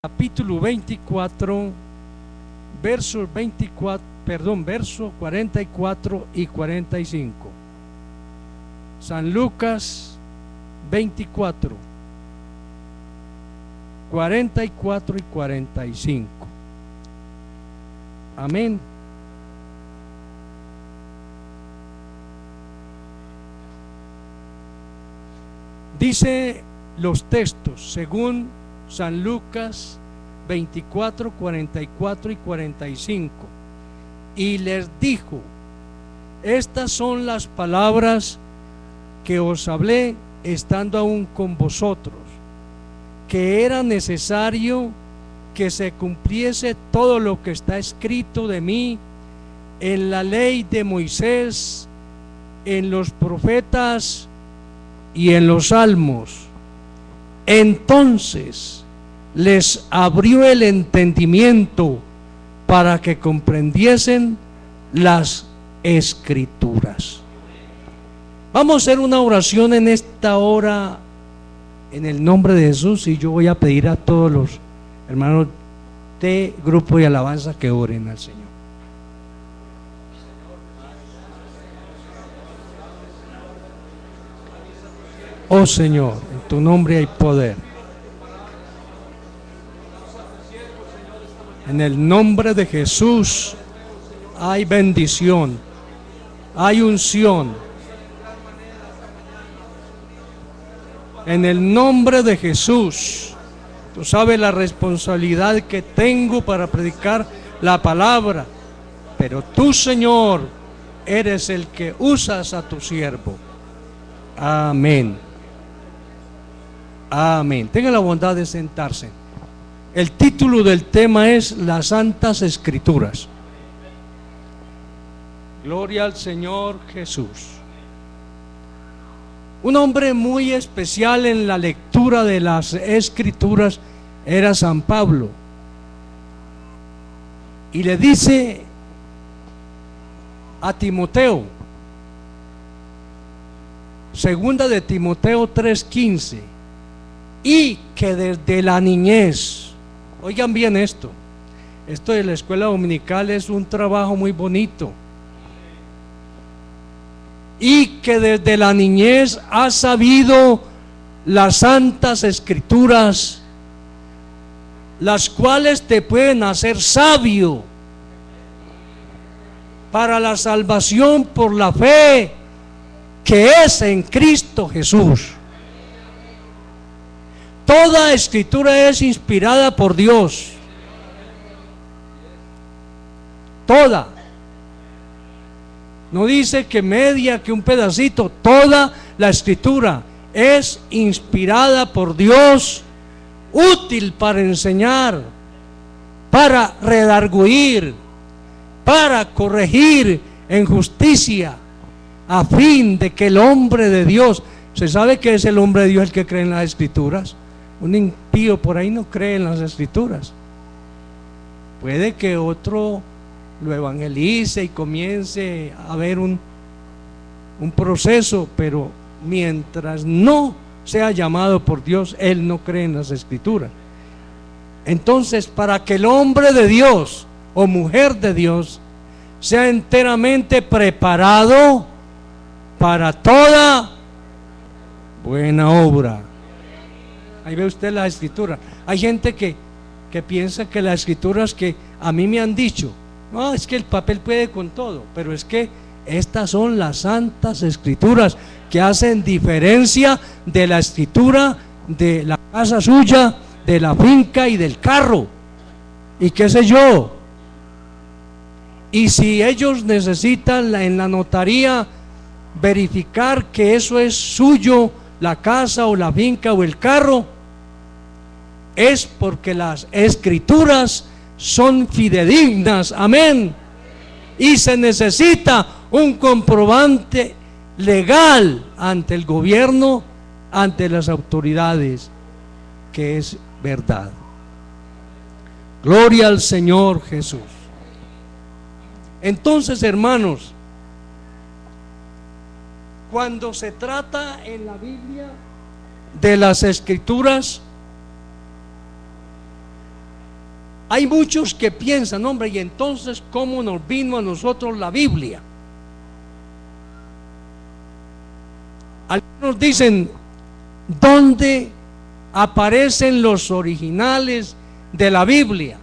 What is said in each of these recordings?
capítulo 24, versos 44 y 45. San Lucas 24, 44 y 45. Amén. Dice los textos según San Lucas 24, 44 y 45. Y les dijo: estas son las palabras que os hablé estando aún con vosotros, que era necesario que se cumpliese todo lo que está escrito de mí en la ley de Moisés, en los profetas y en los salmos. Entonces les abrió el entendimiento para que comprendiesen las escrituras. Vamos a hacer una oración en esta hora en el nombre de Jesús, y yo voy a pedir a todos los hermanos de grupo de alabanza que oren al Señor. Oh Señor, en tu nombre hay poder. En el nombre de Jesús hay bendición, hay unción. En el nombre de Jesús, tú sabes la responsabilidad que tengo para predicar la palabra, pero tú, Señor, eres el que usas a tu siervo. Amén. Amén. Tenga la bondad de sentarse. El título del tema es las Santas Escrituras. Gloria al Señor Jesús. Un hombre muy especial en la lectura de las Escrituras era San Pablo. Y le dice a Timoteo, segunda de Timoteo 3:15, y que desde la niñez, oigan bien esto de la escuela dominical es un trabajo muy bonito, y que desde la niñez has sabido las santas escrituras, las cuales te pueden hacer sabio para la salvación por la fe que es en Cristo Jesús. Toda escritura es inspirada por Dios. Toda. No dice que media, que un pedacito. Toda la escritura es inspirada por Dios, útil para enseñar, para redarguir, para corregir en justicia, a fin de que el hombre de Dios, ¿se sabe que es el hombre de Dios el que cree en las escrituras? Un impío por ahí no cree en las escrituras. Puede que otro lo evangelice y comience a haber un proceso, pero mientras no sea llamado por Dios, él no cree en las escrituras. Entonces, para que el hombre de Dios o mujer de Dios sea enteramente preparado para toda buena obra. Ahí ve usted la escritura. Hay gente que piensa que las escrituras que a mí me han dicho, no, es que el papel puede con todo, pero es que estas son las santas escrituras que hacen diferencia de la escritura de la casa suya, de la finca y del carro y qué sé yo. Y si ellos necesitan en la notaría verificar que eso es suyo, la casa o la finca o el carro, es porque las escrituras son fidedignas. Amén. Y se necesita un comprobante legal ante el gobierno, ante las autoridades, que es verdad. Gloria al Señor Jesús. Entonces, hermanos, cuando se trata en la Biblia de las escrituras, Hay muchos que piensan, hombre, y entonces ¿cómo nos vino a nosotros la Biblia? Algunos dicen, ¿dónde aparecen los originales de la Biblia?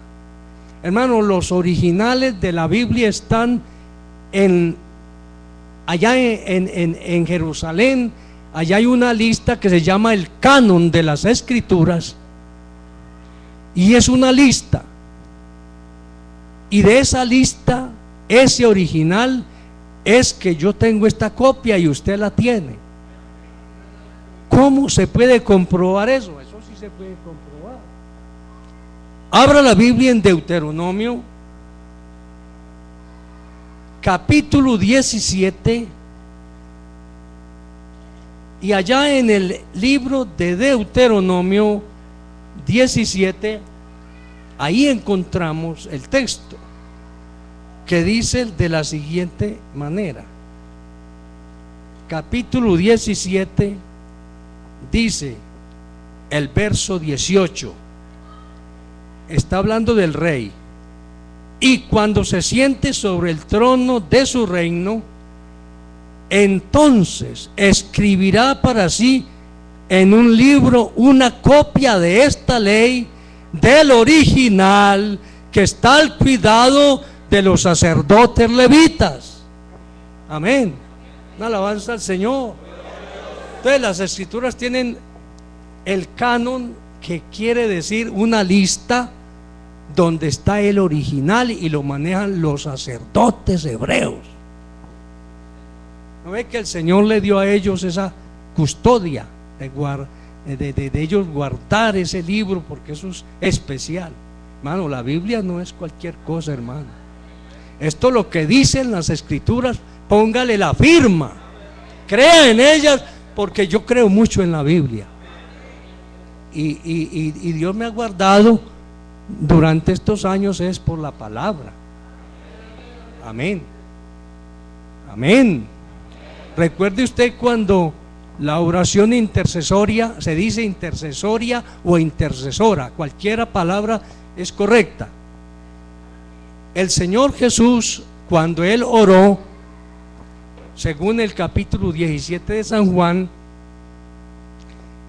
Hermano, los originales de la Biblia están allá en Jerusalén. Allá hay una lista que se llama el canon de las Escrituras, y es una lista, y de esa lista, ese original es que yo tengo esta copia y usted la tiene. ¿Cómo se puede comprobar eso? Eso sí se puede comprobar. Abra la Biblia en Deuteronomio capítulo 17, y allá en el libro de Deuteronomio 17, ahí encontramos el texto que dice de la siguiente manera. Capítulo 17 dice el verso 18, está hablando del rey: y cuando se siente sobre el trono de su reino, entonces escribirá para sí en un libro una copia de esta ley del original, que está al cuidado de los sacerdotes levitas. Amén. Una alabanza al Señor. Entonces las Escrituras tienen el canon, que quiere decir una lista donde está el original, y lo manejan los sacerdotes hebreos. ¿No ve que el Señor le dio a ellos esa custodia de ellos guardar ese libro? Porque eso es especial. Hermano, la Biblia no es cualquier cosa, hermano. Esto es lo que dicen las Escrituras. Póngale la firma, crea en ellas, porque yo creo mucho en la Biblia, y Dios me ha guardado durante estos años es por la palabra. Amén. Amén. Recuerde usted cuando la oración intercesoria, se dice intercesoria o intercesora, cualquiera palabra es correcta. El Señor Jesús, cuando Él oró, según el capítulo 17 de San Juan,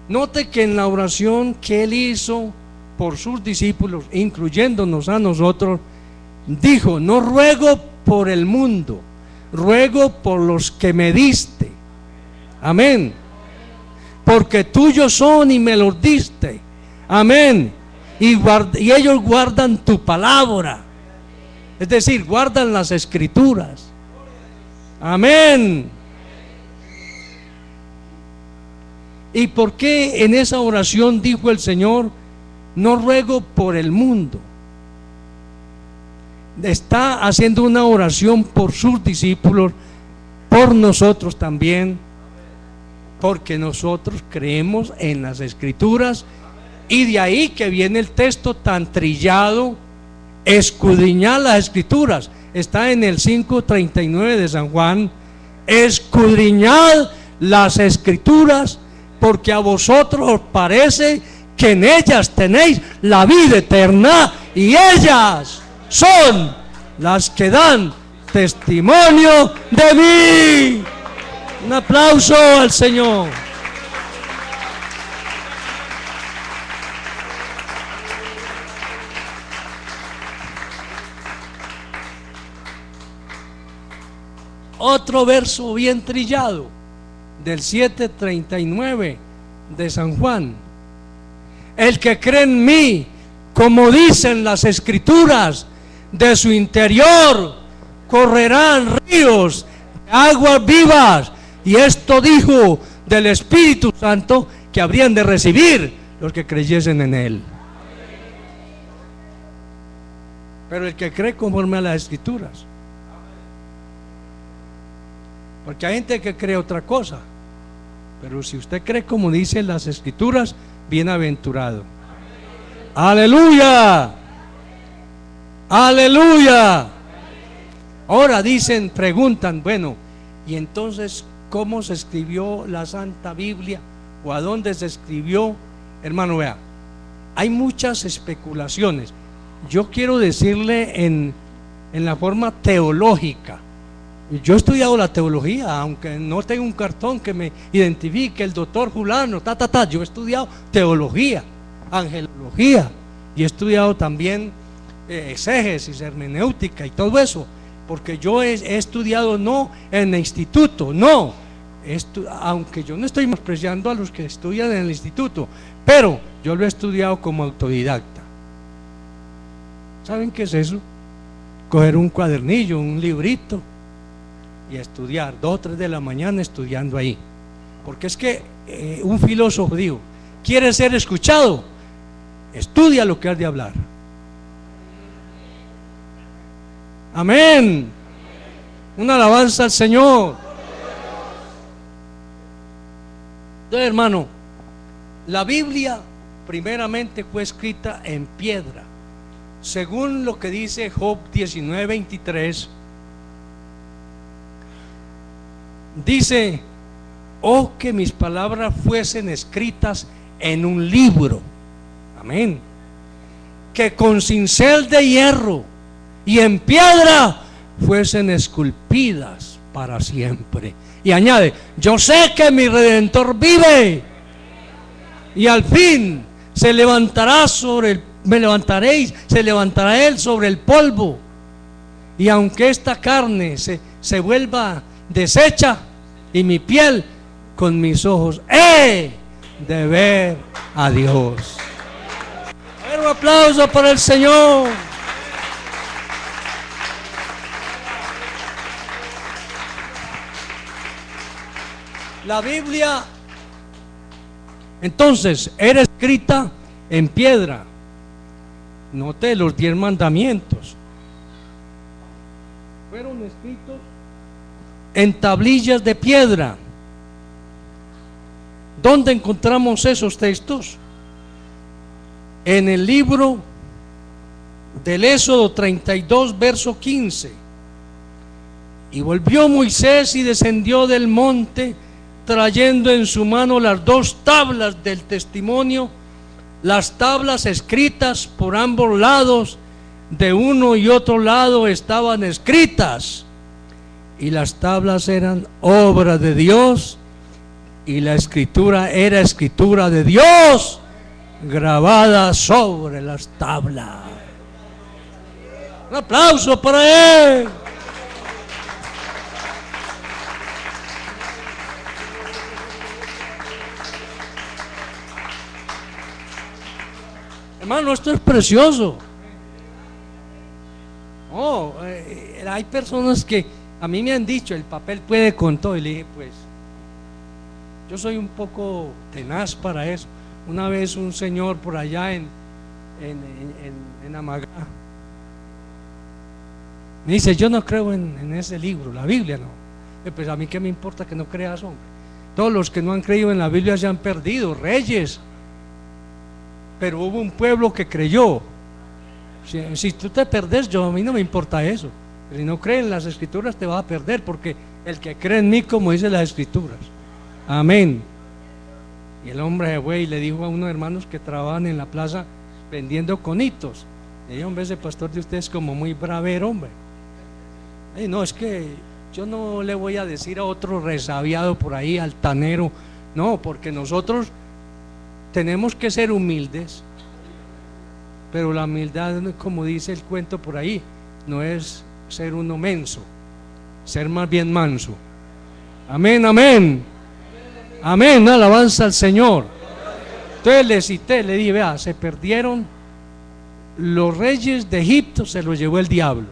note que en la oración que Él hizo por sus discípulos, incluyéndonos a nosotros, dijo: no ruego por el mundo, ruego por los que me diste. Amén. Porque tuyos son y me los diste. Amén. Y ellos guardan tu palabra, es decir, guardan las Escrituras. Amén. ¿Y por qué en esa oración dijo el Señor: no ruego por el mundo? Está haciendo una oración por sus discípulos, por nosotros también, porque nosotros creemos en las Escrituras, y de ahí que viene el texto tan trillado: escudriñad las Escrituras. Está en el 5:39 de San Juan: escudriñad las Escrituras, porque a vosotros os parece que en ellas tenéis la vida eterna, y ellas son las que dan testimonio de mí. Un aplauso al Señor. Otro verso bien trillado del 7:39 de San Juan: el que cree en mí, como dicen las Escrituras, de su interior correrán ríos de aguas vivas. Y esto dijo del Espíritu Santo que habrían de recibir los que creyesen en Él. Pero el que cree conforme a las Escrituras, porque hay gente que cree otra cosa, pero si usted cree como dicen las Escrituras, bienaventurado. Aleluya, aleluya. Ahora dicen, preguntan: bueno, y entonces ¿cómo se escribió la Santa Biblia? ¿O a dónde se escribió? Hermano, vea, hay muchas especulaciones. yo quiero decirle en la forma teológica. Yo he estudiado la teología, aunque no tengo un cartón que me identifique, el doctor fulano, yo he estudiado teología, angelología, y he estudiado también exégesis, hermenéutica y todo eso, porque yo he estudiado no en el instituto, no, aunque yo no estoy menospreciando a los que estudian en el instituto, pero yo lo he estudiado como autodidacta. ¿Saben qué es eso? Coger un cuadernillo, un librito y estudiar, 2 o 3 de la mañana estudiando ahí, porque es que un filósofo dijo: ¿quieres ser escuchado? Estudia lo que has de hablar. Amén. Una alabanza al Señor. Entonces, hermano, la Biblia primeramente fue escrita en piedra, según lo que dice Job 19:23. Dice: oh, que mis palabras fuesen escritas en un libro. Amén. Que con cincel de hierro y en piedra fuesen esculpidas para siempre. Y añade: yo sé que mi Redentor vive, y al fin se levantará me levantaréis, se levantará él sobre el polvo. Y aunque esta carne se vuelva deshecha, y mi piel, con mis ojos he de ver a Dios. A ver, un aplauso para el Señor. La Biblia entonces era escrita en piedra. Note, los 10 mandamientos fueron escritos en tablillas de piedra. ¿Dónde encontramos esos textos? En el libro del Éxodo 32, verso 15. Y volvió Moisés y descendió del monte, trayendo en su mano las 2 tablas del testimonio, las tablas escritas por ambos lados, de uno y otro lado estaban escritas, y las tablas eran obra de Dios, y la escritura era escritura de Dios, grabada sobre las tablas. Un aplauso para él. Hermano, esto es precioso. Hay personas que a mí me han dicho: el papel puede con todo. Y le dije: pues yo soy un poco tenaz para eso. Una vez un señor por allá en Amagá me dice: yo no creo en ese libro, la Biblia no. Pues a mí qué me importa que no creas, hombre. Todos los que no han creído en la Biblia se han perdido, reyes. Pero hubo un pueblo que creyó. Si tú te perdés, a mí no me importa eso. Si no crees en las escrituras, te vas a perder, porque el que cree en mí, como dice las escrituras. Amén. Y el hombre se fue y le dijo a unos hermanos que trabajan en la plaza vendiendo conitos: le dijo: hombre, ese pastor de ustedes es como muy bravero, hombre. No, es que yo no le voy a decir a otro resabiado por ahí, altanero. No, porque nosotros tenemos que ser humildes, pero la humildad, como dice el cuento por ahí, no es ser uno menso, ser más bien manso. Amén, amén, amén, alabanza al Señor. Entonces le cité, le dije: vea, se perdieron los reyes de Egipto, se los llevó el diablo.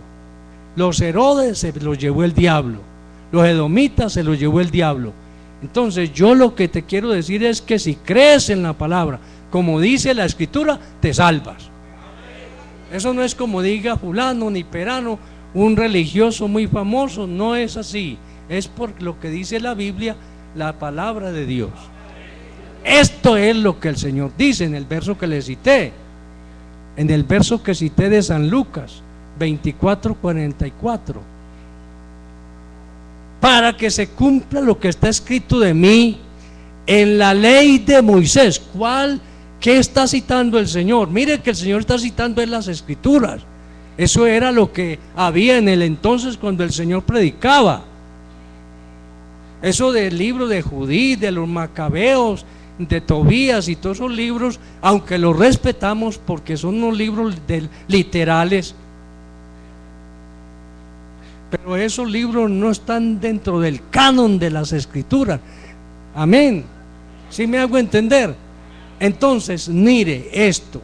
Los Herodes se los llevó el diablo. Los edomitas se los llevó el diablo. Entonces yo lo que te quiero decir es que si crees en la palabra, como dice la escritura, te salvas. Eso no es como diga fulano ni perano, un religioso muy famoso. No es así. Es por lo que dice la Biblia, la palabra de Dios. Esto es lo que el Señor dice en el verso que le cité, en el verso que cité de San Lucas 24:44. Para que se cumpla lo que está escrito de mí en la ley de Moisés. ¿Cuál ¿Qué está citando el Señor? Mire que el Señor está citando en las Escrituras. Eso era lo que había en el entonces cuando el Señor predicaba. Eso del libro de Judí, de los Macabeos, de Tobías y todos esos libros, aunque los respetamos porque son unos libros literales, pero esos libros no están dentro del canon de las Escrituras. Amén. ¿Sí me hago entender? Entonces, mire esto.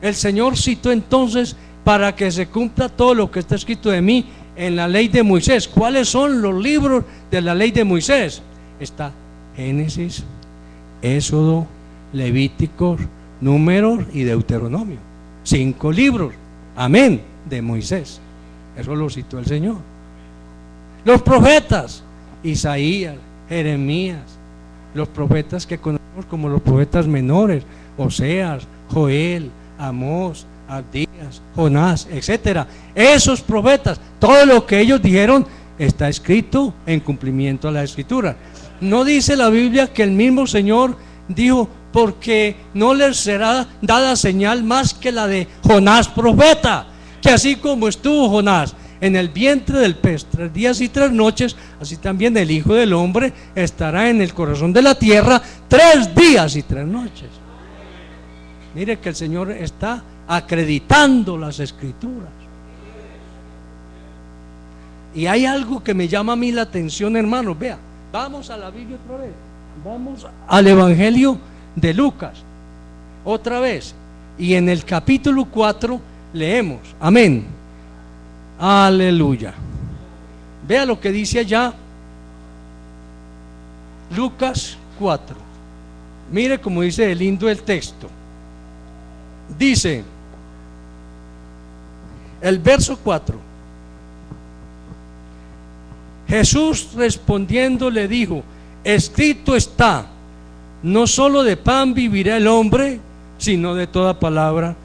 El Señor citó entonces para que se cumpla todo lo que está escrito de mí en la ley de Moisés. ¿Cuáles son los libros de la ley de Moisés? Está Génesis, Éxodo, Levíticos, Números y Deuteronomio. 5 libros, amén, de Moisés. Eso lo citó el Señor. Los profetas, Isaías, Jeremías, los profetas que conocemos como los profetas menores, Oseas, Joel, Amós, Abdías, Jonás, etcétera. Esos profetas, todo lo que ellos dijeron está escrito en cumplimiento a la Escritura. No dice la Biblia que el mismo Señor dijo: porque no les será dada señal más que la de Jonás profeta, que así como estuvo Jonás en el vientre del pez 3 días y 3 noches, así también el Hijo del Hombre estará en el corazón de la tierra 3 días y 3 noches. Mire que el Señor está acreditando las Escrituras. Y hay algo que me llama a mí la atención, hermanos. Vea, vamos a la Biblia otra vez. Vamos al Evangelio de Lucas otra vez, y en el capítulo 4 leemos, amén, aleluya. Vea lo que dice allá Lucas 4. Mire cómo dice de lindo el texto. Dice el verso 4: Jesús respondiendo le dijo: escrito está, no solo de pan vivirá el hombre, sino de toda palabra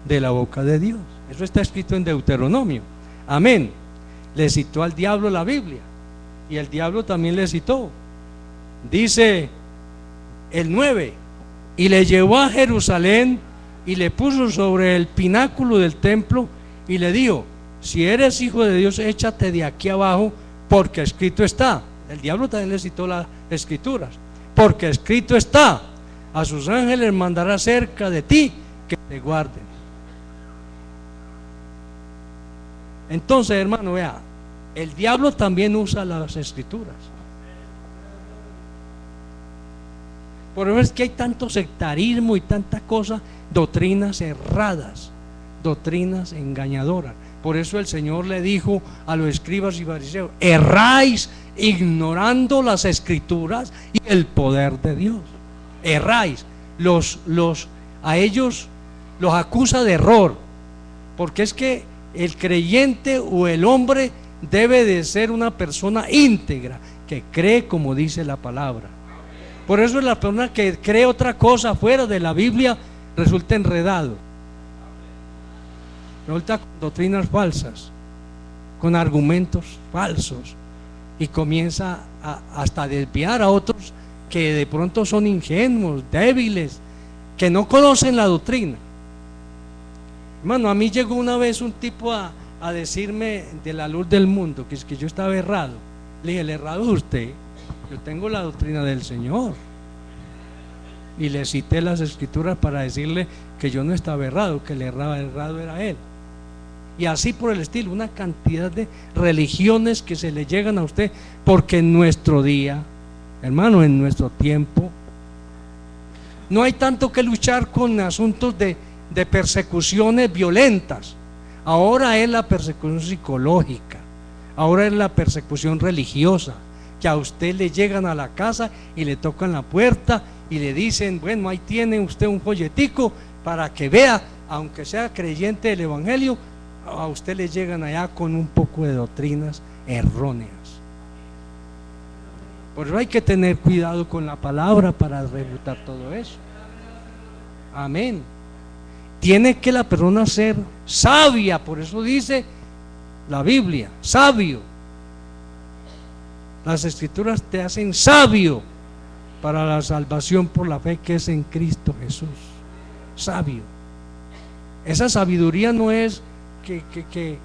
de la boca de Dios. Eso está escrito en Deuteronomio. Amén. Le citó al diablo la Biblia, y el diablo también le citó. Dice el 9: y le llevó a Jerusalén y le puso sobre el pináculo del templo y le dijo: si eres hijo de Dios, échate de aquí abajo, porque escrito está. El diablo también le citó las Escrituras. Porque escrito está: a sus ángeles mandará cerca de ti que te guarden. Entonces, hermano, vea, el diablo también usa las Escrituras. Por eso es que hay tanto sectarismo y tanta cosa, doctrinas erradas, doctrinas engañadoras. Por eso el Señor le dijo a los escribas y fariseos: erráis ignorando las Escrituras y el poder de Dios. Erráis. A ellos los acusa de error, porque es que el creyente o el hombre debe de ser una persona íntegra, que cree como dice la palabra. Por eso la persona que cree otra cosa fuera de la Biblia resulta enredado, resulta con doctrinas falsas, con argumentos falsos, y comienza hasta desviar a otros que de pronto son ingenuos, débiles, que no conocen la doctrina. Hermano, a mí llegó una vez un tipo a decirme de la luz del mundo, que es que yo estaba errado. Le dije: el errado es usted, yo tengo la doctrina del Señor. Y le cité las Escrituras para decirle que yo no estaba errado, que el errado era él. Y así por el estilo, una cantidad de religiones que se le llegan a usted, porque en nuestro día, hermano, en nuestro tiempo, no hay tanto que luchar con asuntos de persecuciones violentas. Ahora es la persecución psicológica, ahora es la persecución religiosa, que a usted le llegan a la casa y le tocan la puerta y le dicen: bueno, ahí tiene usted un folletico para que vea, aunque sea creyente del Evangelio, a usted le llegan allá con un poco de doctrinas erróneas. Por eso hay que tener cuidado con la palabra para refutar todo eso. Amén. Tiene que la persona ser sabia, por eso dice la Biblia, sabio. Las Escrituras te hacen sabio para la salvación por la fe que es en Cristo Jesús. Sabio. Esa sabiduría no es que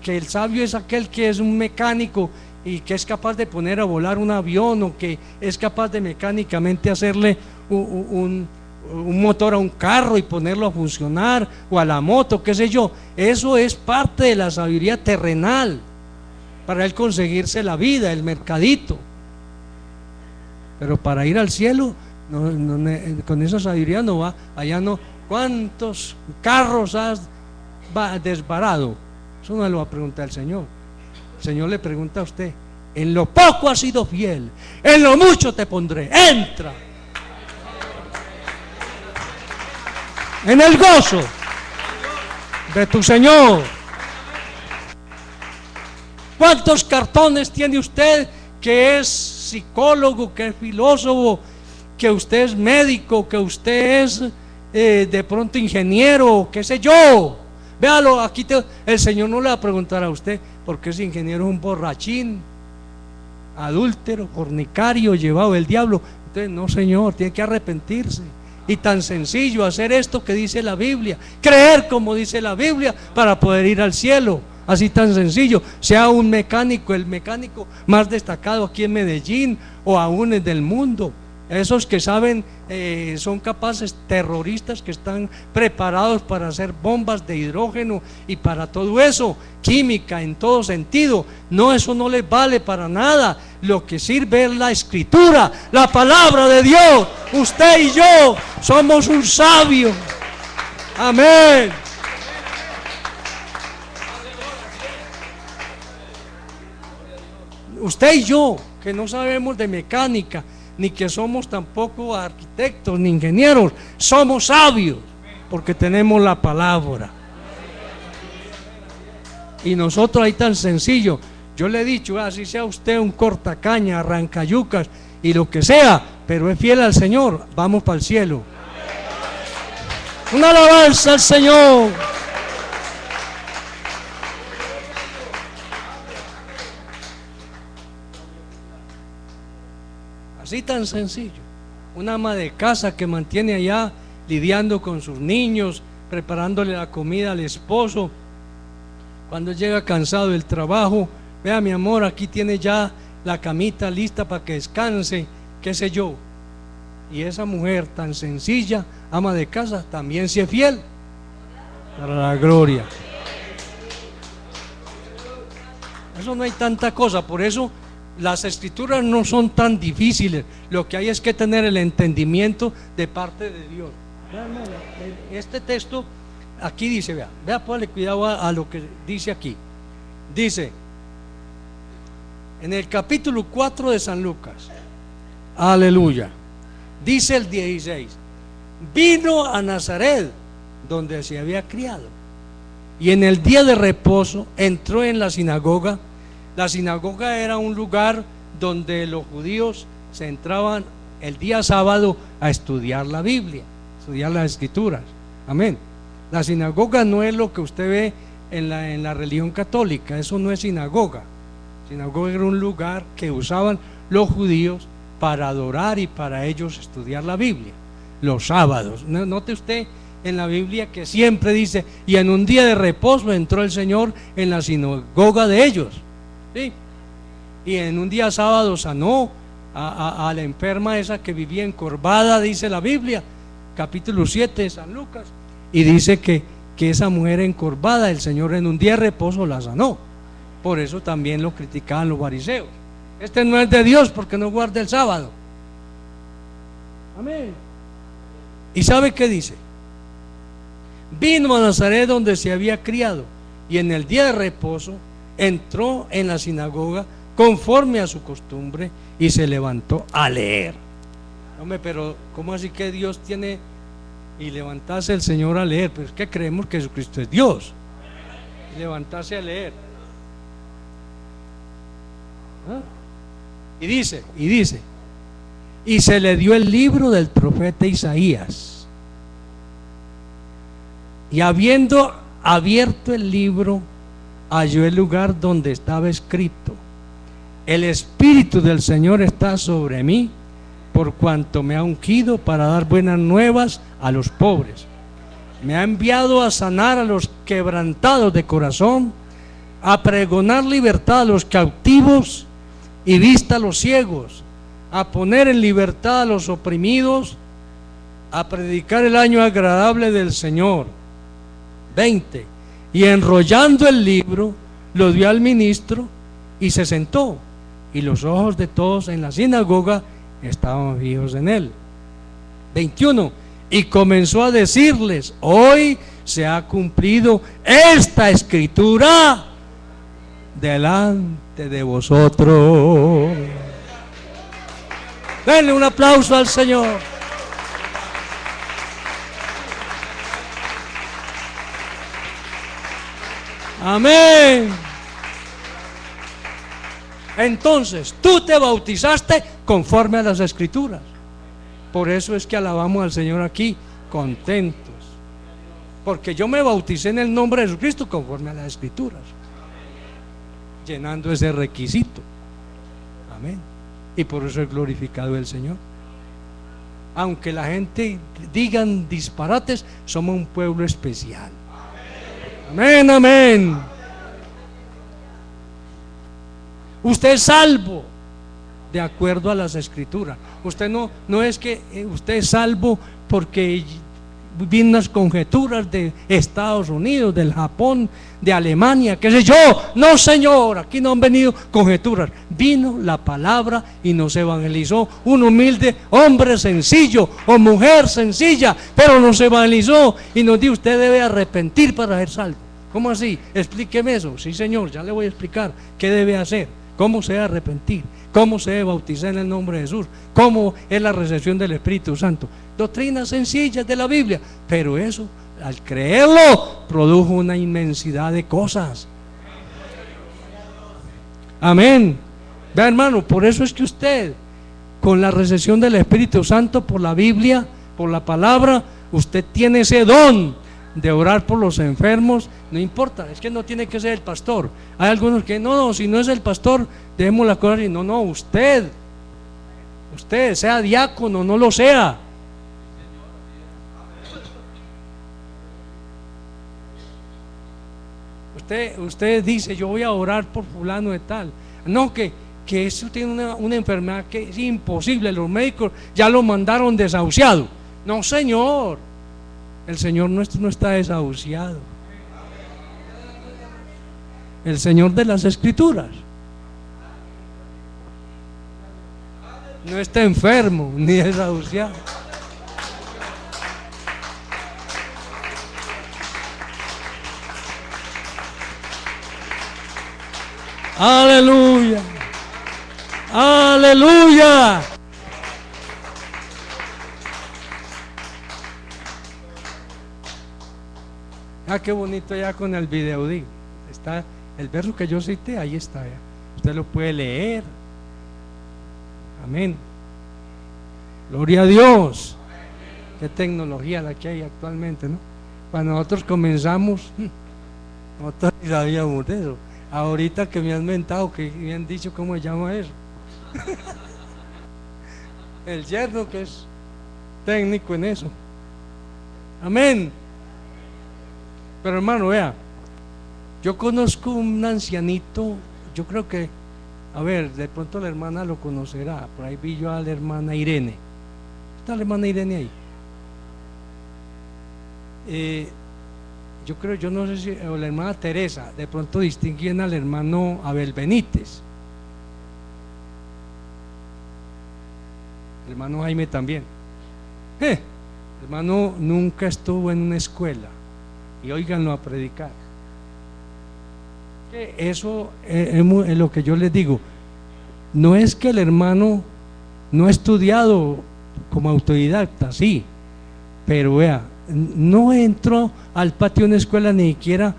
el sabio es aquel que es un mecánico y que es capaz de poner a volar un avión, o que es capaz de mecánicamente hacerle un motor a un carro y ponerlo a funcionar, o a la moto, qué sé yo. Eso es parte de la sabiduría terrenal para él conseguirse la vida, el mercadito. Pero para ir al cielo, con esa sabiduría no va. Allá no. ¿Cuántos carros has desbarado? Eso no lo va a preguntar el Señor. El Señor le pregunta a usted: en lo poco has sido fiel, en lo mucho te pondré, entra en el gozo de tu Señor. ¿Cuántos cartones tiene usted que es psicólogo, que es filósofo, que usted es médico, que usted es de pronto ingeniero, qué sé yo? Véalo, aquí el Señor no le va a preguntar a usted porque ese ingeniero es un borrachín, adúltero, fornicario, llevado del diablo. Entonces, no, Señor, tiene que arrepentirse. Y tan sencillo, hacer esto que dice la Biblia, creer como dice la Biblia para poder ir al cielo. Así tan sencillo. Sea un mecánico, el mecánico más destacado aquí en Medellín o aún en el mundo. Esos que saben, son capaces, terroristas que están preparados para hacer bombas de hidrógeno y para todo eso, química en todo sentido. No, eso no les vale para nada. Lo que sirve es la Escritura, la palabra de Dios. Usted y yo somos un sabio. Amén. Usted y yo, que no sabemos de mecánica, ni que somos tampoco arquitectos ni ingenieros, somos sabios porque tenemos la palabra. Y nosotros ahí tan sencillo, yo le he dicho, así sea usted un cortacaña, arrancayucas y lo que sea, pero es fiel al Señor, vamos para el cielo. Una alabanza al Señor. Así tan sencillo. Una ama de casa que mantiene allá lidiando con sus niños, preparándole la comida al esposo. Cuando llega cansado del trabajo, vea mi amor, aquí tiene ya la camita lista para que descanse, qué sé yo. Y esa mujer tan sencilla, ama de casa, también si es fiel para la gloria. Eso no hay tanta cosa, por eso las escrituras no son tan difíciles. Lo que hay es que tener el entendimiento de parte de Dios. Este texto aquí dice, vea, ponle cuidado a lo que dice aquí. Dice en el capítulo 4 de San Lucas, aleluya, dice el 16: vino a Nazaret, donde se había criado, y en el día de reposo entró en la sinagoga. La sinagoga era un lugar donde los judíos se entraban el día sábado a estudiar la Biblia, estudiar las escrituras. Amén. La sinagoga no es lo que usted ve en la religión católica, eso no es sinagoga. Sinagoga era un lugar que usaban los judíos para adorar y para ellos estudiar la Biblia los sábados. Note usted en la Biblia que siempre dice: y en un día de reposo entró el Señor en la sinagoga de ellos. ¿Sí? Y en un día sábado sanó a la enferma esa que vivía encorvada, dice la Biblia, capítulo 7 de San Lucas, y dice que esa mujer encorvada, el Señor en un día de reposo la sanó. Por eso también lo criticaban los fariseos: este no es de Dios porque no guarda el sábado. Amén. ¿Y sabe qué dice? Vino a Nazaret, donde se había criado, y en el día de reposo entró en la sinagoga conforme a su costumbre y se levantó a leer. Hombre, pero ¿cómo así que Dios tiene y levantarse el Señor a leer? Pues es que creemos que Jesucristo es Dios. Y levantarse a leer. ¿Ah? Y dice, y se le dio el libro del profeta Isaías. Y habiendo abierto el libro, halló el lugar donde estaba escrito: el Espíritu del Señor está sobre mí, por cuanto me ha ungido para dar buenas nuevas a los pobres. Me ha enviado a sanar a los quebrantados de corazón, a pregonar libertad a los cautivos y vista a los ciegos, a poner en libertad a los oprimidos, a predicar el año agradable del Señor. 20. Y enrollando el libro, lo dio al ministro y se sentó, y los ojos de todos en la sinagoga estaban fijos en él. 21. Y comenzó a decirles: hoy se ha cumplido esta escritura delante de vosotros. Denle un aplauso al Señor. Amén. Entonces, tú te bautizaste conforme a las Escrituras. Por eso es que alabamos al Señor aquí, contentos. Porque yo me bauticé en el nombre de Jesucristo conforme a las Escrituras, llenando ese requisito. Amén. Y por eso es glorificado el Señor. Aunque la gente digan disparates, somos un pueblo especial. Amén, amén. Usted es salvo de acuerdo a las Escrituras. Usted no es que usted es salvo porque vienen unas conjeturas de Estados Unidos, del Japón, de Alemania, qué sé yo. No, señor, aquí no han venido conjeturas. Vino la palabra y nos evangelizó un humilde hombre sencillo o mujer sencilla, pero nos evangelizó y nos dijo: usted debe arrepentir para ser salvo. ¿Cómo así? Explíqueme eso. Sí, señor, ya le voy a explicar qué debe hacer, cómo se debe arrepentir, cómo se debe bautizar en el nombre de Jesús, cómo es la recepción del Espíritu Santo. Doctrinas sencillas de la Biblia, pero eso, al creerlo, produjo una inmensidad de cosas. Amén. Vea, hermano, por eso es que usted, con la recepción del Espíritu Santo por la Biblia, por la palabra, usted tiene ese don de orar por los enfermos. No importa, es que no tiene que ser el pastor. Hay algunos que no, si no es el pastor, dejemos la cosa. Y no, usted sea diácono, no lo sea. Usted dice: yo voy a orar por fulano de tal. No, que eso tiene una enfermedad que es imposible, los médicos ya lo mandaron desahuciado. No, señor, el Señor nuestro no está desahuciado. El Señor de las Escrituras no está enfermo ni desahuciado. Aleluya, aleluya. Ah, qué bonito ya con el video. Está el verso que yo cité, ahí está ya. Usted lo puede leer. Amén. Gloria a Dios. Qué tecnología la que hay actualmente, ¿no? Cuando nosotros comenzamos, nosotros ni sabíamos de eso. Ahorita que me han mentado, que me han dicho cómo se llama eso. El yerno, que es técnico en eso. Amén. Pero hermano, vea, yo conozco un ancianito, yo creo que, a ver, de pronto la hermana lo conocerá. Por ahí vi yo a la hermana Irene. ¿Está la hermana Irene ahí? Yo creo, yo no sé si, o la hermana Teresa, de pronto distinguen al hermano Abel Benítez, el hermano Jaime también. El hermano nunca estuvo en una escuela, y óiganlo a predicar. Eso es lo que yo les digo. No es que el hermano no ha estudiado como autodidacta, sí, pero vea, no entró al patio de una escuela ni siquiera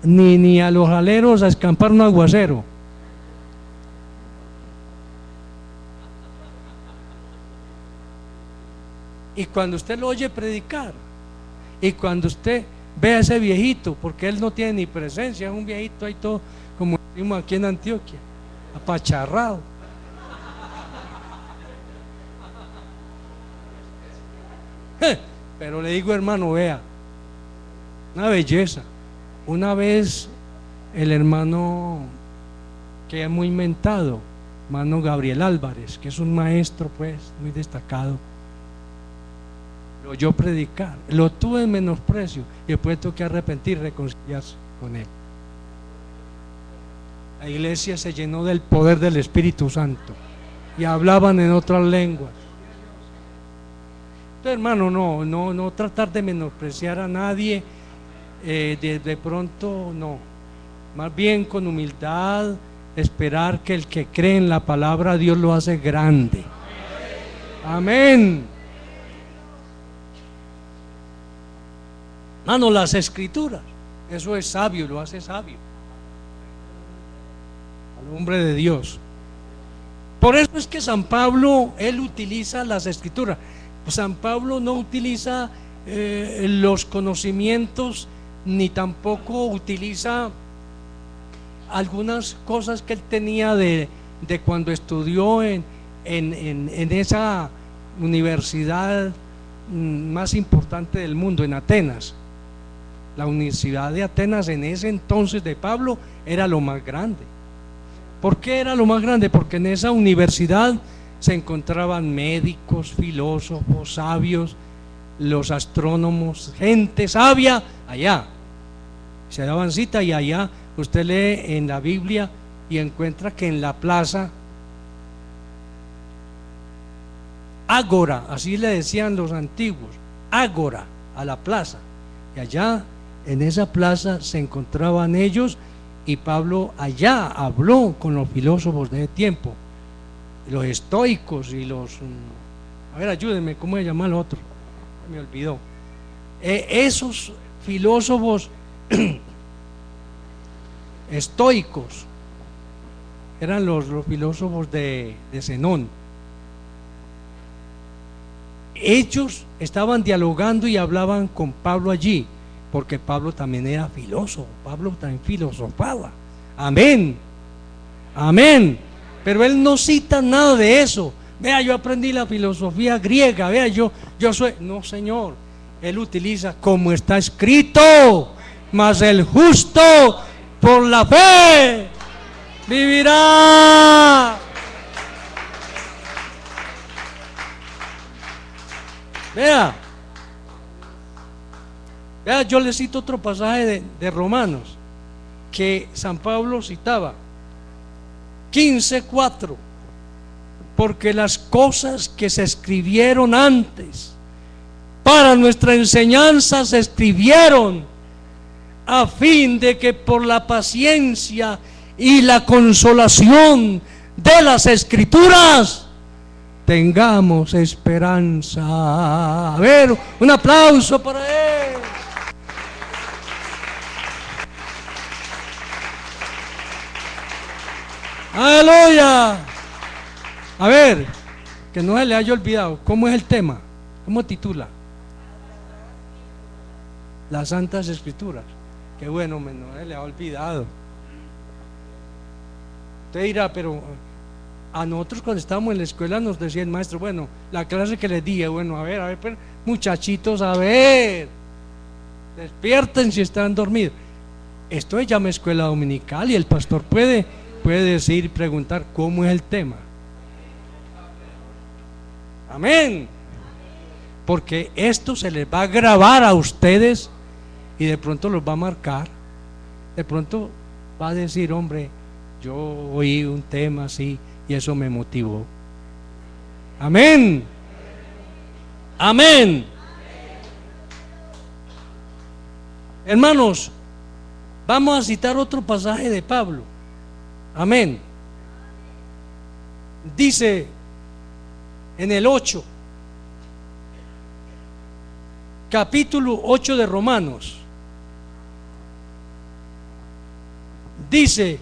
ni a los aleros a escampar un aguacero. Y cuando usted lo oye predicar, y cuando usted ve a ese viejito, porque él no tiene ni presencia, es un viejito ahí todo, como decimos aquí en Antioquia, apacharrado. Pero le digo, hermano, vea, una belleza. Una vez el hermano que es muy mentado, hermano Gabriel Álvarez, que es un maestro pues muy destacado, lo oyó predicar, lo tuve en menosprecio y después tuve que arrepentir, reconciliarse con él. La iglesia se llenó del poder del Espíritu Santo y hablaban en otras lenguas. Entonces, hermano, no tratar de menospreciar a nadie, de pronto no, más bien con humildad, esperar que el que cree en la palabra Dios lo hace grande. Amén. Hermano, las escrituras, eso es sabio, lo hace sabio al hombre de Dios. Por eso es que San Pablo, él utiliza las escrituras. San Pablo no utiliza los conocimientos, ni tampoco utiliza algunas cosas que él tenía de cuando estudió en esa universidad más importante del mundo, en Atenas. La Universidad de Atenas en ese entonces de Pablo era lo más grande. ¿Por qué era lo más grande? Porque en esa universidad se encontraban médicos, filósofos, sabios, los astrónomos, gente sabia allá. Se daban cita y allá usted lee en la Biblia y encuentra que en la plaza Ágora, así le decían los antiguos, Ágora, a la plaza. Y allá en esa plaza se encontraban ellos, y Pablo allá habló con los filósofos de ese tiempo, los estoicos y los, a ver, ayúdenme, ¿cómo se llama el otro? Me olvidó. Esos filósofos estoicos eran los filósofos de Zenón. Ellos estaban dialogando y hablaban con Pablo allí, porque Pablo también era filósofo, Pablo también filosofaba. Amén, amén. Pero él no cita nada de eso. Vea, yo aprendí la filosofía griega, vea, yo soy, no, señor. Él utiliza como está escrito, mas el justo por la fe vivirá. Vea, yo le cito otro pasaje de Romanos que San Pablo citaba, 15:4, porque las cosas que se escribieron antes para nuestra enseñanza se escribieron a fin de que por la paciencia y la consolación de las escrituras tengamos esperanza. A ver, un aplauso para él. Aleluya. A ver, que no se le haya olvidado, ¿cómo es el tema? ¿Cómo titula? Las Santas Escrituras. Qué bueno, no se le ha olvidado. Usted dirá, pero a nosotros cuando estábamos en la escuela nos decía el maestro, bueno, la clase que les dije, bueno, a ver, pues, muchachitos, a ver, despierten si están dormidos. Esto se llama escuela dominical y el pastor puede decir y preguntar cómo es el tema. Amén. Porque esto se les va a grabar a ustedes y de pronto los va a marcar. De pronto va a decir, hombre, yo oí un tema así y eso me motivó. Amén. Amén. Hermanos, vamos a citar otro pasaje de Pablo. Amén. Dice en el 8, capítulo 8 de Romanos, dice: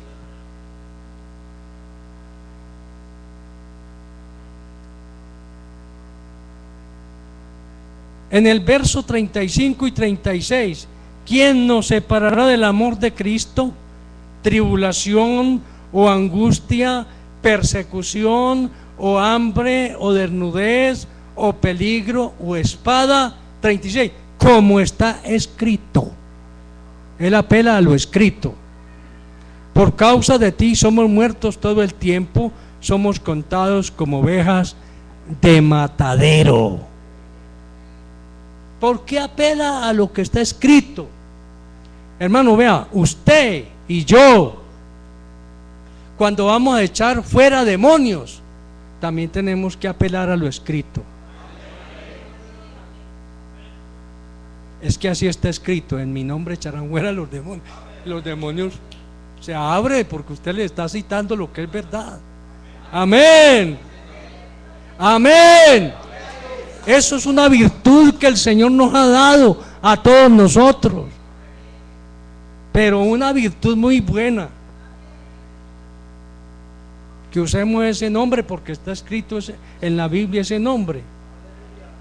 en el verso 35 y 36, ¿quién nos separará del amor de Cristo? Tribulación o angustia, persecución o hambre o desnudez o peligro o espada. 36, como está escrito. Él apela a lo escrito. Por causa de ti somos muertos todo el tiempo, somos contados como ovejas de matadero. ¿Por qué apela a lo que está escrito? Hermano, vea, usted y yo, cuando vamos a echar fuera demonios, también tenemos que apelar a lo escrito. Es que así está escrito: en mi nombre echarán fuera los demonios. Los demonios se abre porque usted le está citando lo que es verdad. Amén. Amén. Eso es una virtud que el Señor nos ha dado a todos nosotros, pero una virtud muy buena, que usemos ese nombre porque está escrito en la Biblia ese nombre.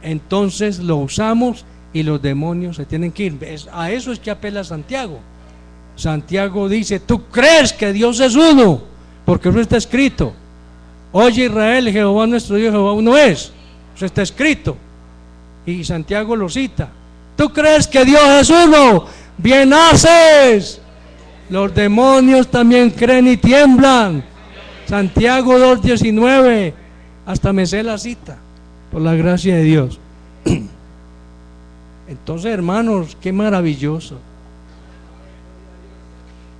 Entonces lo usamos y los demonios se tienen que ir. A eso es que apela Santiago. Santiago dice: tú crees que Dios es uno, porque eso está escrito. Oye Israel, Jehová nuestro Dios, Jehová uno es. Eso está escrito. Y Santiago lo cita: tú crees que Dios es uno, bien haces. Los demonios también creen y tiemblan. Santiago 2:19. Hasta me sé la cita, por la gracia de Dios. Entonces, hermanos, qué maravilloso.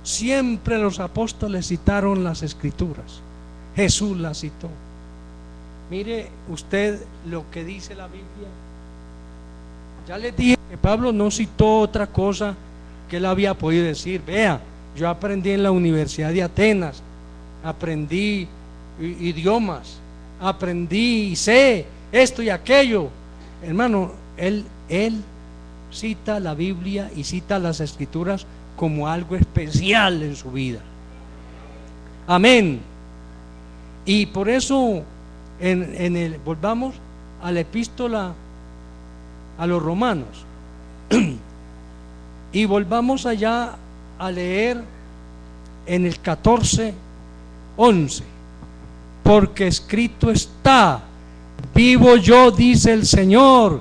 Siempre los apóstoles citaron las escrituras. Jesús las citó. Mire usted lo que dice la Biblia. Ya les dije que Pablo no citó otra cosa que él había podido decir. Vea, yo aprendí en la Universidad de Atenas, aprendí idiomas, aprendí y sé esto y aquello. Hermano, él cita la Biblia y cita las escrituras como algo especial en su vida. Amén. Y por eso volvamos a la epístola a los romanos y volvamos allá a leer en el 14:11, porque escrito está: vivo yo, dice el Señor,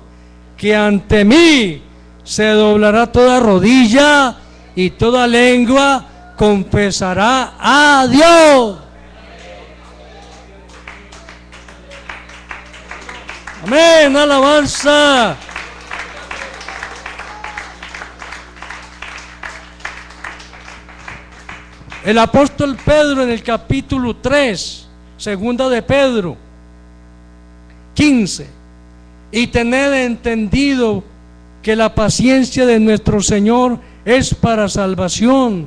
que ante mí se doblará toda rodilla y toda lengua confesará a Dios. Amén, alabanza. El apóstol Pedro en el capítulo 3, segunda de Pedro 15: y tened entendido que la paciencia de nuestro Señor es para salvación,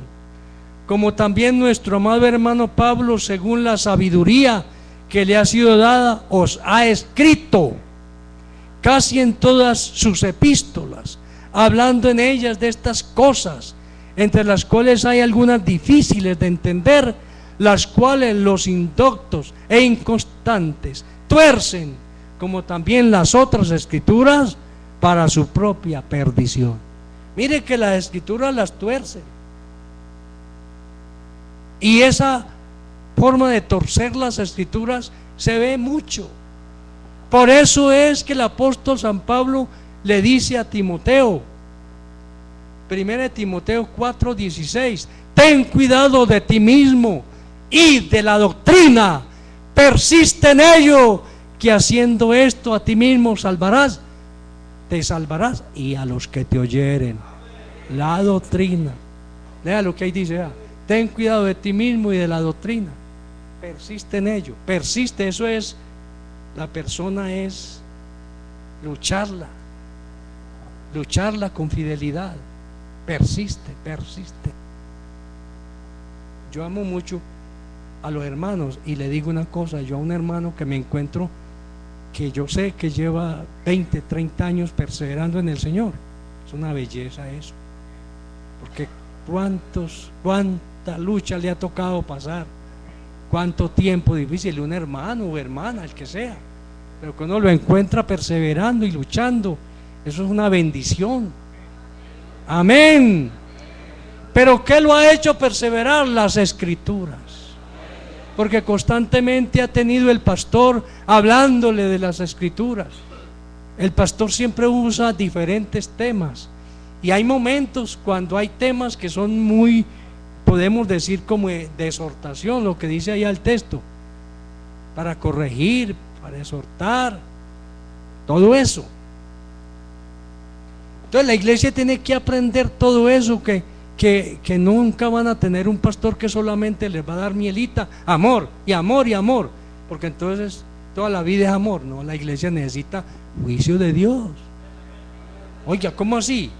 como también nuestro amado hermano Pablo, según la sabiduría que le ha sido dada, os ha escrito casi en todas sus epístolas, hablando en ellas de estas cosas, entre las cuales hay algunas difíciles de entender, las cuales los indoctos e inconstantes tuercen, como también las otras escrituras, para su propia perdición. Mire que las escrituras las tuercen, y esa forma de torcer las escrituras se ve mucho. Por eso es que el apóstol San Pablo le dice a Timoteo, 1 Timoteo 4:16: ten cuidado de ti mismo y de la doctrina, persiste en ello, que haciendo esto a ti mismo te salvarás y a los que te oyeren. La doctrina, lea lo que ahí dice: ten cuidado de ti mismo y de la doctrina, persiste en ello. Persiste, eso es, la persona es lucharla con fidelidad. Persiste. Yo amo mucho a los hermanos y le digo una cosa: yo a un hermano que me encuentro, que yo sé que lleva 20, 30 años perseverando en el Señor, es una belleza eso, porque cuánta lucha le ha tocado pasar, cuánto tiempo difícil, un hermano o hermana, el que sea, pero que uno lo encuentra perseverando y luchando, eso es una bendición. Amén. Pero ¿qué lo ha hecho perseverar? Las escrituras, porque constantemente ha tenido el pastor hablándole de las escrituras. El pastor siempre usa diferentes temas y hay momentos cuando hay temas que son muy, podemos decir como de exhortación, lo que dice ahí el texto, para corregir, para exhortar, todo eso. Entonces la iglesia tiene que aprender todo eso, que nunca van a tener un pastor que solamente les va a dar mielita, amor y amor y amor, porque entonces toda la vida es amor. No, la iglesia necesita juicio de Dios. Oiga, ¿cómo así?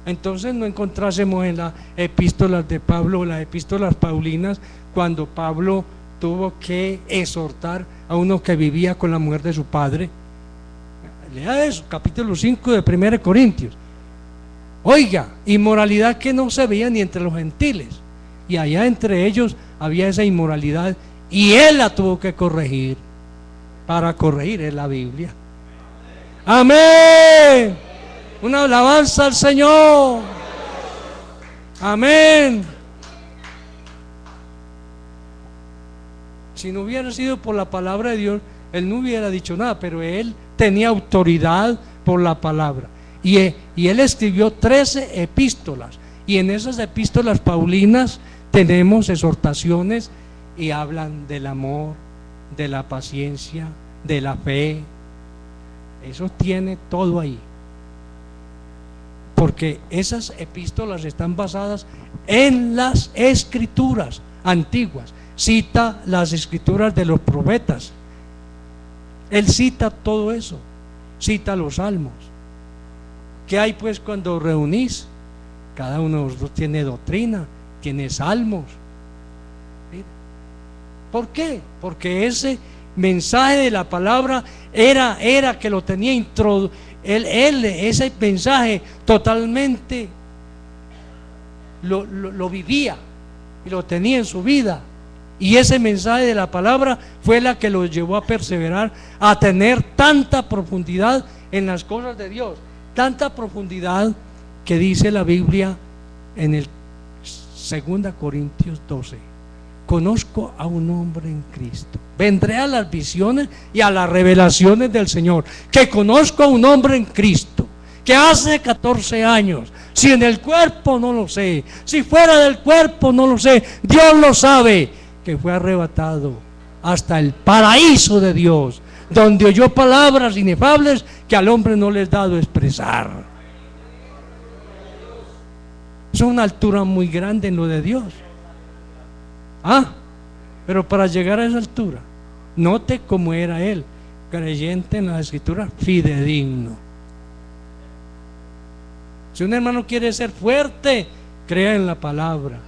Entonces no encontrásemos en las epístolas de Pablo, las epístolas paulinas, cuando Pablo tuvo que exhortar a uno que vivía con la mujer de su padre. Lea eso, capítulo 5 de 1 Corintios. Oiga, inmoralidad que no se veía ni entre los gentiles, y allá entre ellos había esa inmoralidad, y él la tuvo que corregir. Para corregir es la Biblia. Amén. Una alabanza al Señor. Amén. Si no hubiera sido por la palabra de Dios, él no hubiera dicho nada, pero él tenía autoridad por la palabra. Y él escribió 13 epístolas, y en esas epístolas paulinas tenemos exhortaciones y hablan del amor, de la paciencia, de la fe. Eso tiene todo ahí, porque esas epístolas están basadas en las escrituras antiguas. Cita las escrituras de los profetas, él cita todo eso, cita los salmos. ¿Qué hay pues cuando reunís? Cada uno de nosotros tiene doctrina, tiene salmos. ¿Por qué? Porque ese mensaje de la palabra era que lo tenía él ese mensaje totalmente lo vivía y lo tenía en su vida, y ese mensaje de la palabra fue la que lo llevó a perseverar, a tener tanta profundidad en las cosas de Dios, tanta profundidad que dice la Biblia en el 2 Corintios 12: conozco a un hombre en Cristo, vendré a las visiones y a las revelaciones del Señor, que conozco a un hombre en Cristo, que hace 14 años, si en el cuerpo no lo sé, si fuera del cuerpo no lo sé, Dios lo sabe, que fue arrebatado hasta el paraíso de Dios, donde oyó palabras inefables que al hombre no le es dado expresar. Es una altura muy grande en lo de Dios. Pero para llegar a esa altura, note cómo era él, creyente en la escritura, fidedigno. Si un hermano quiere ser fuerte, crea en la palabra,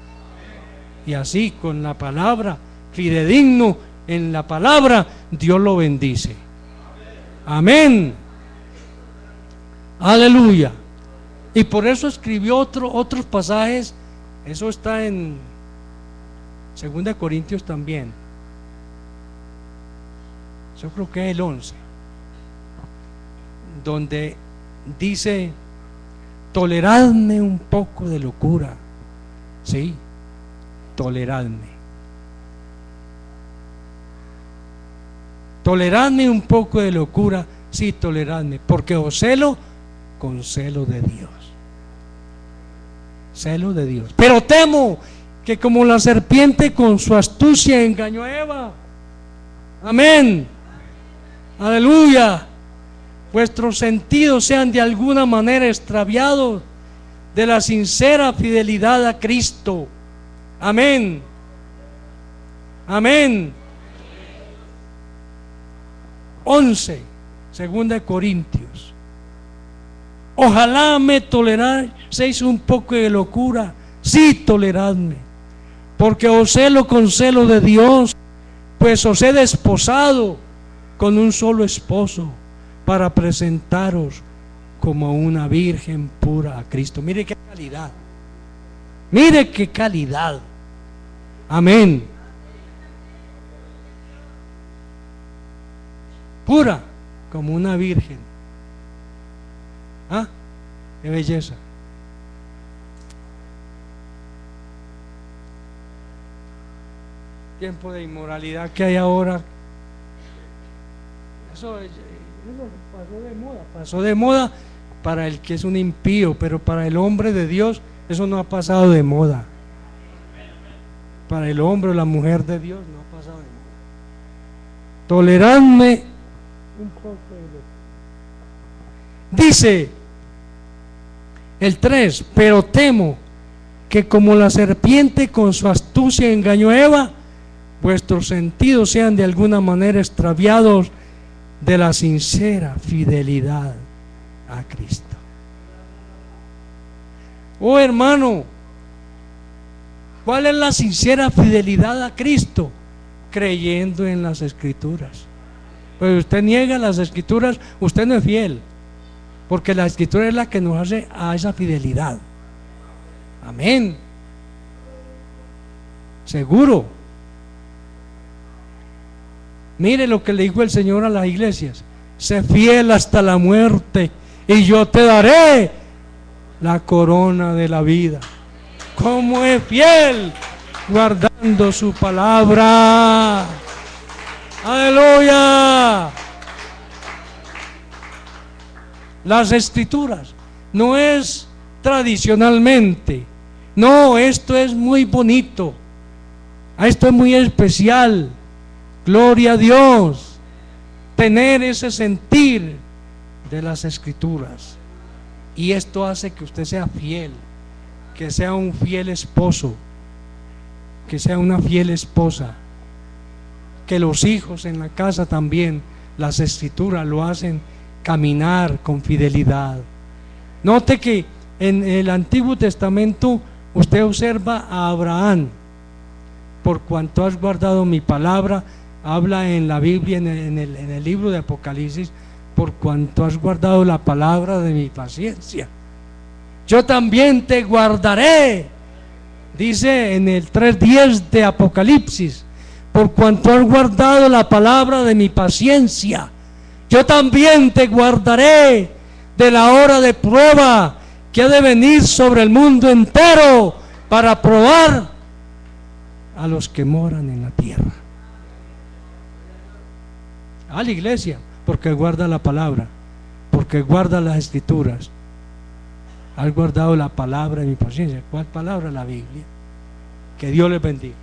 y así con la palabra, fidedigno en la palabra, Dios lo bendice. Amén. Aleluya. Y por eso escribió otros pasajes. Eso está en 2 Corintios también. Yo creo que es el 11, donde dice: toleradme un poco de locura. Sí, toleradme. Toleradme un poco de locura. Sí, toleradme, porque os celo con celo de Dios. Celo de Dios. Pero temo que como la serpiente con su astucia engañó a Eva. Amén. Aleluya. Vuestros sentidos sean de alguna manera extraviados de la sincera fidelidad a Cristo. Amén. Amén. 11, 2 Corintios. Ojalá me toleraseis un poco de locura. Sí, toleradme, porque os celo con celo de Dios, pues os he desposado con un solo esposo, para presentaros como una virgen pura a Cristo. Mire qué calidad, mire qué calidad. Amén. Pura como una virgen. Qué belleza. Tiempo de inmoralidad que hay ahora. Eso Pasó de moda para el que es un impío, pero para el hombre de Dios eso no ha pasado de moda. Para el hombre o la mujer de Dios no ha pasado de moda. Toleradme un poco. Dice el 3, pero temo que como la serpiente con su astucia engañó a Eva, vuestros sentidos sean de alguna manera extraviados de la sincera fidelidad a Cristo. Oh hermano, ¿cuál es la sincera fidelidad a Cristo? Creyendo en las Escrituras. Pues usted niega las Escrituras, usted no es fiel, porque la Escritura es la que nos hace a esa fidelidad. Amén. Seguro. Mire lo que le dijo el Señor a las iglesias: sé fiel hasta la muerte y yo te daré la corona de la vida. ¿Cómo es fiel? Guardando su palabra. Aleluya. Las Escrituras no es tradicionalmente, no, esto es muy bonito, esto es muy especial. Gloria a Dios, tener ese sentir de las Escrituras. Y esto hace que usted sea fiel, que sea un fiel esposo, que sea una fiel esposa, que los hijos en la casa también, las Escrituras lo hacen caminar con fidelidad. Note que en el Antiguo Testamento usted observa a Abraham: por cuanto has guardado mi palabra. Habla en la Biblia, en el libro de Apocalipsis: por cuanto has guardado la palabra de mi paciencia, yo también te guardaré. Dice en el 3:10 de Apocalipsis: por cuanto has guardado la palabra de mi paciencia, yo también te guardaré de la hora de prueba que ha de venir sobre el mundo entero para probar a los que moran en la tierra. A la iglesia, porque guarda la palabra, porque guarda las Escrituras. Has guardado la palabra de mi paciencia. ¿Cuál palabra? La Biblia. Que Dios les bendiga.